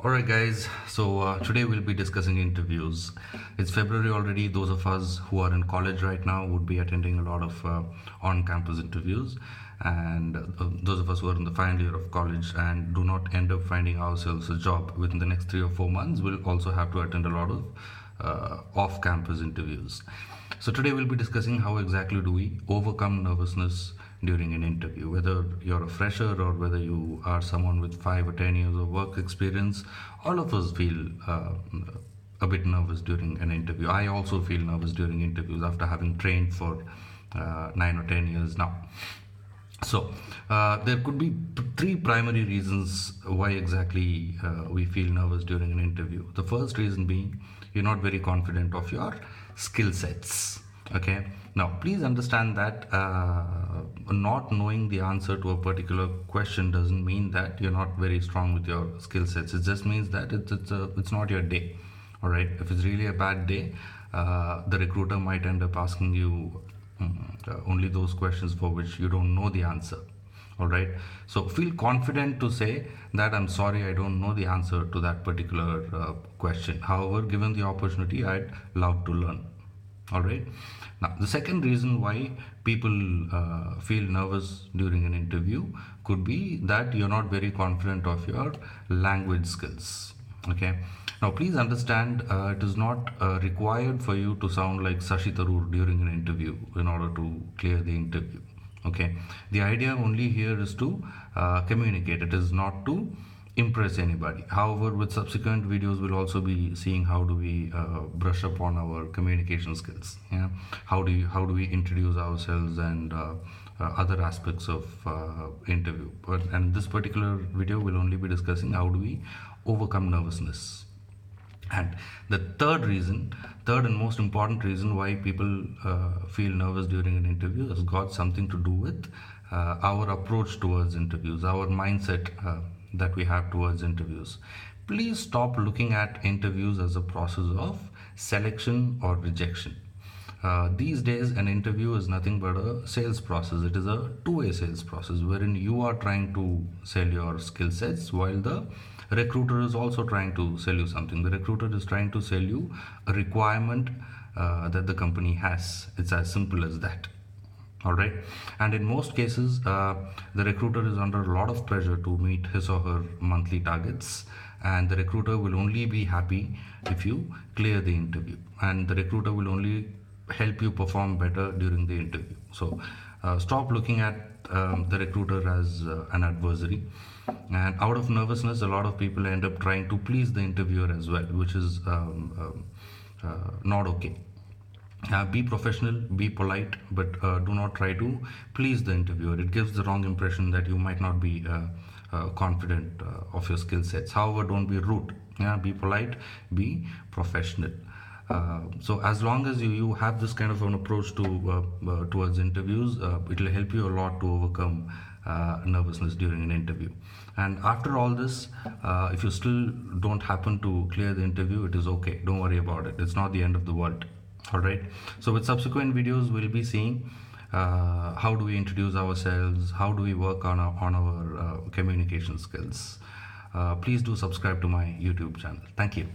Alright, guys, so today we'll be discussing interviews. It's February already. Those of us who are in college right now would be attending a lot of on campus interviews, and those of us who are in the final year of college and do not end up finding ourselves a job within the next 3 or 4 months will also have to attend a lot of off campus interviews. So, today we'll be discussing how exactly do we overcome nervousness during an interview, whether you're a fresher or whether you are someone with 5 or 10 years of work experience. All of us feel a bit nervous during an interview. I also feel nervous during interviews after having trained for 9 or 10 years now. So, there could be three primary reasons why exactly we feel nervous during an interview. The first reason being you're not very confident of your skill sets. Okay, now please understand that not knowing the answer to a particular question doesn't mean that you're not very strong with your skill sets. It just means that it's not your day. All right, if it's really a bad day, the recruiter might end up asking you only those questions for which you don't know the answer. All right, so feel confident to say that I'm sorry, I don't know the answer to that particular question. However, given the opportunity, I'd love to learn. All right, now the second reason why people feel nervous during an interview could be that you're not very confident of your language skills. Okay, now please understand, it is not required for you to sound like Sashi Tharoor during an interview in order to clear the interview. Okay, the idea only here is to communicate. It is not to impress anybody. However, with subsequent videos we'll also be seeing how do we brush up on our communication skills. Yeah, how do we introduce ourselves and other aspects of interview. But and this particular video will only be discussing how do we overcome nervousness. And the third and most important reason why people feel nervous during an interview has got something to do with our approach towards interviews, our mindset that we have towards interviews. Please stop looking at interviews as a process of selection or rejection. These days, an interview is nothing but a sales process. It is a two-way sales process wherein you are trying to sell your skill sets while the recruiter is also trying to sell you something. The recruiter is trying to sell you a requirement that the company has. It's as simple as that. All right, and in most cases the recruiter is under a lot of pressure to meet his or her monthly targets, and the recruiter will only be happy if you clear the interview, and the recruiter will only help you perform better during the interview. So stop looking at the recruiter as an adversary, and out of nervousness a lot of people end up trying to please the interviewer as well, which is not okay. Be professional, be polite, but do not try to please the interviewer. It gives the wrong impression that you might not be confident of your skill sets. However, don't be rude. Yeah, be polite, be professional. So as long as you have this kind of an approach to towards interviews, it will help you a lot to overcome nervousness during an interview. And after all this, if you still don't happen to clear the interview, it is okay. Don't worry about it. It's not the end of the world. All right, so with subsequent videos we'll be seeing how do we introduce ourselves, how do we work on our communication skills. Please do subscribe to my YouTube channel. Thank you.